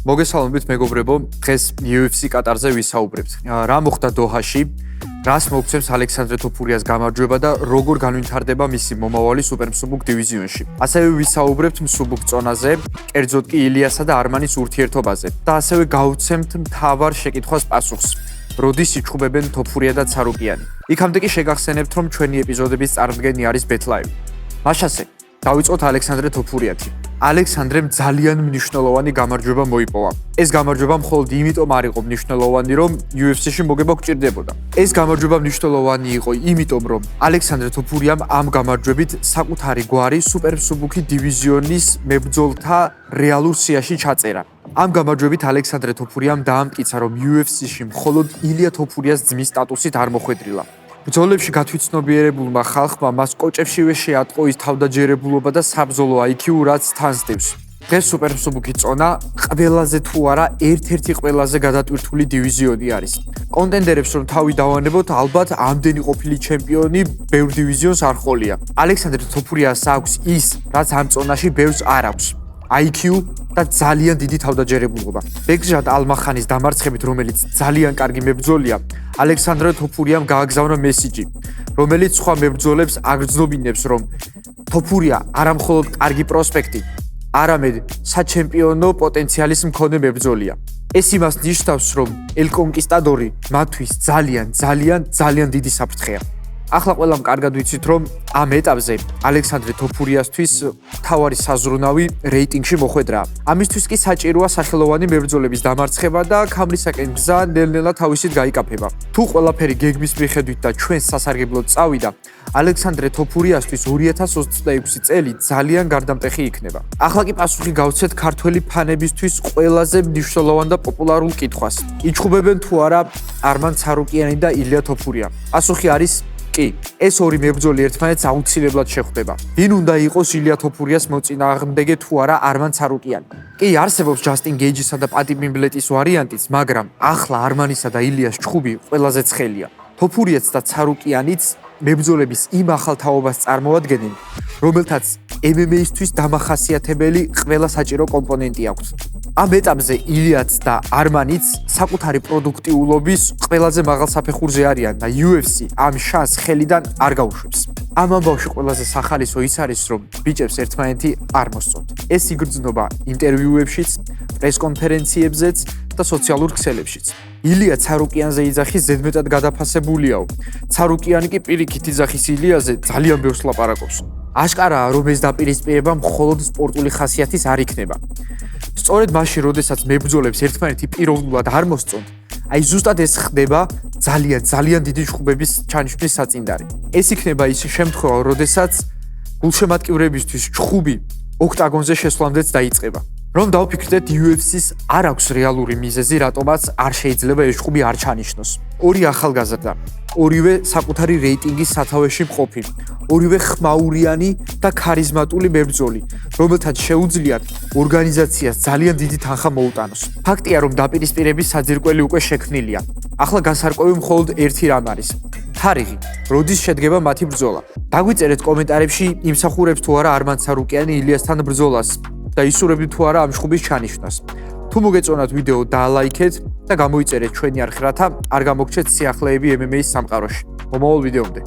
მოგესალმებით მეგობრებო, დღეს UFC კატარზე ვისაუბრებთ. რა მოხდა დოჰაში, რას მოგცემს ალექსანდრე თოფურიას გამარჯვება და როგორ განვითარდება მისი მომავალი სუპერმსუბუქ დივიზიონში. ასევე ვისაუბრებთ მსუბუქ წონაზე, კერძოდ კი ილიასა და არმანის ურთიერთობაზე და ასევე გავუცემთ მთავარ შეკითხვას პასუხს. როდის იჩხუბებენ თოფურია და ცარუკიანი? იქამდე კი შეგახსენებთ, რომ ჩვენი ეპიზოდების წარმდგენი არის ბეთლაევი. მაშასე, დავიწყოთ ალექსანდრე თოფურიათი. ალექსანდრემ ძალიან მნიშვნელოვანი გამარჯვება მოიპოვა. ეს გამარჯვება მხოლოდ იმიტომ არ იყო მნიშვნელოვანი, რომ UFC-ში მოგება გჭირდებოდა. ეს გამარჯვება მნიშვნელოვანი იყო იმიტომ, რომ ალექსანდრე თოფურიამ ამ გამარჯვებით საკუთარი გვარი სუპერმსუბუქი დივიზიონის მებრძოლთა რეალურ სიაში ჩაწერა. ამ გამარჯვებით ალექსანდრე თოფურიამ დაამტკიცა, რომ UFC-ში მხოლოდ ილია თოფურიას ძმის სტატუსით არ მოხვედრილა. ბრძოლებში გათვითცნობიერებულმა ხალხმა მას კოჭებშივე შეატყო ის თავდაჯერებულობა და საბრძოლო IQ, რაც თან სდევს. დღეს სუპერმსუბუქი წონა ყველაზე თუ არა ერთ-ერთი ყველაზე გადატვირთული დივიზიონი არის. კონტენდერებს რომ თავი დავანებოთ, ალბათ ამდენი ყოფილი ჩემპიონი ბევრ დივიზიონს არ ჰყოლია. ალექსანდრე თოფურიას აქვს ის, რაც ამ წონაში ბევრს არ აქვს. IQ და ძალიან დიდი თავდაჯერებულობა. ბეგჟად ალმახანის დამარცხებით, რომელიც ძალიან კარგი მებრძოლია, ალექსანდრე თოფურიამ გააგზავნა მესიჯი, რომელიც სხვა მებრძოლებს აგრძნობინებს, რომ თოფურია არა მხოლოდ კარგი პროსპექტი, არამედ საჩემპიონო პოტენციალის მქონე მებრძოლია. ეს იმას ნიშნავს, რომ ელ კონკისტადორი მათთვის ძალიან დიდი საფრთხეა. ახლა ყველამ კარგად ვიცით, რომ ამ ეტაპზე ალექსანდრე თოფურიასთვის თავარი საზრუნავი რეიტინგში მოხვედრა. ამისთვის კი საჭიროა სახელოვანი მებრძოლების დამარცხება და ქამრისაკენ გზა ნელ-ნელა თავისით გაიკაფება. თუ ყველაფერი გეგმის მიხედვით და ჩვენს სასარგებლოდ წავიდა, ალექსანდრე თოფურიასთვის 2026 წელი ძალიან გარდამტეხი იქნება. ახლა კი პასუხი გავცეთ ქართველი ფანებისთვის ყველაზე მნიშვნელოვან და პოპულარულ კითხვას. იჩხუბებენ თუ არა არმან ცარუკიანი და ილია თოფურია? პასუხი არის კი, ეს ორი მებრძოლი ერთმანეთს აუცილებლად შეხვდება. ვინ უნდა იყოს ილია თოფურიას მოწინააღმდეგე თუ არა არმან ცარუკიანი? კი, არსებობს ჯასტინ გეიჯისა და პატი მიმბლეტის ვარიანტიც, მაგრამ ახლა არმანისა და ილიას ჩხუბი ყველაზე ცხელია. თოფურიაც და ცარუკიანიც მებრძოლების იმ ახალ თაობას წარმოადგენენ, რომელთაც MMA-ისთვის დამახასიათებელი ყველა საჭირო კომპონენტი აქვს. ამ ეტაპზე ილიაც და არმანიც საკუთარი პროდუქტიულობის ყველაზე მაღალ საფეხურზე არიან და UFC ამ შანსს ხელიდან არ გაუშვებს. ამ ამბავში ყველაზე სახალისო ის არის, რომ ბიჭებს ერთმანეთი არ მოსწონთ. ეს იგრძნობა ინტერვიუებშიც, პრესკონფერენციებზეც და სოციალურ ქსელებშიც. ილია ცარუკიანზე იძახის ზედმეტად გადაფასებულიაო. ცარუკიანი კი პირიქით იძახის ილიაზე ძალიან ბევრს ლაპარაკობს. აშკარაა, რომ ეს დაპირისპირება მხოლოდ სპორტული ხასიათის არ იქნება. სწორედ მაშინ, როდესაც მებრძოლებს ერთმანეთი პიროვნულად არ მოსწონთ, აი ზუსტად ეს ხდება ძალიან დიდი ჩხუბების ჩანიშვნის საწინდარი. ეს იქნება ის შემთხვევა, როდესაც გულშემატკივრებისთვის ჩხუბი ოქტაგონზე შესვლამდეც დაიწყება. რომ დავფიქრდეთ, UFC-ს არ აქვს რეალური მიზეზი, რატომაც არ შეიძლება ეს ჩხუბი არ ჩანიშნოს. ორი ახალგაზრდა, ორივე საკუთარი რეიტინგის სათავეში მყოფი, ორივე ხმაურიანი და ქარიზმატული მებრძოლი, რომელთაც შეუძლიათ ორგანიზაციას ძალიან დიდი თანხა მოუტანოს. ფაქტია, რომ დაპირისპირების საძირკველი უკვე შექმნილია. ახლა გასარკვევი მხოლოდ ერთი რამ არის. თარიღი, როდის შედგება მათი ბრძოლა. დაგვიწერეთ კომენტარებში იმსახურებს თუ არა არმან ცარუკიანი ილიასთან ბრძოლას და ისურებთ თუ არა ამ ჩხუბის ჩანიშვნას. თუ მოგეწონათ ვიდეო დაალაიქეთ და გამოიწერეთ ჩვენი არხი, რათა არ გამოგჩეთ სიახლეები MMA-ის სამყაროში. მომავალ ვიდეომდე.